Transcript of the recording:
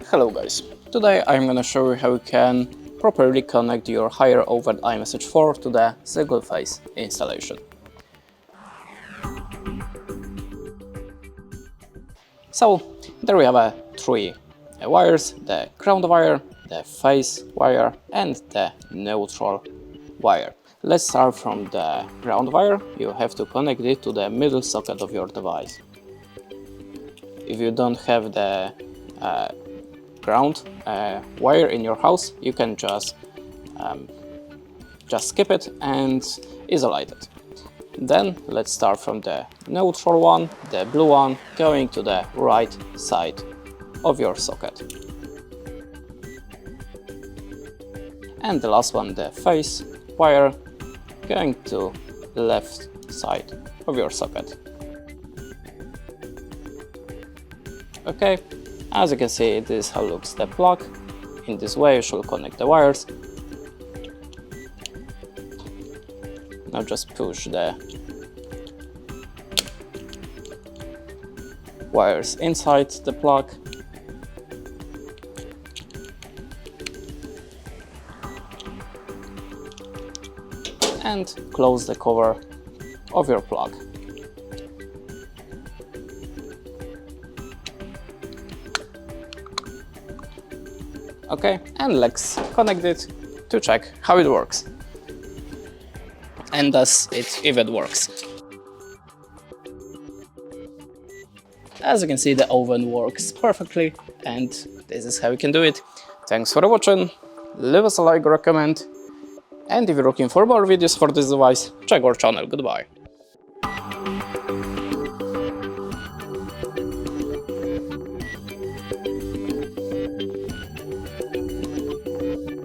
Hello guys, today I'm gonna show you how you can properly connect your higher overhead iMessage 4 to the single phase installation. So there we have three wires: the ground wire, the phase wire and the neutral wire. Let's start from the ground wire. You have to connect it to the middle socket of your device. If you don't have the ground wire in your house, you can just skip it and isolate it. Then let's start from the neutral one, the blue one, going to the right side of your socket. And the last one, the phase wire, going to left side of your socket. Okay, as you can see, this is how looks the plug. In this way you should connect the wires. Now just push the wires inside the plug. And close the cover of your plug. Okay, and let's connect it to check how it works. And does it even works. As you can see, the oven works perfectly, and this is how you can do it. Thanks for watching, leave us a like or a comment, and if you're looking for more videos for this device, check our channel. Goodbye.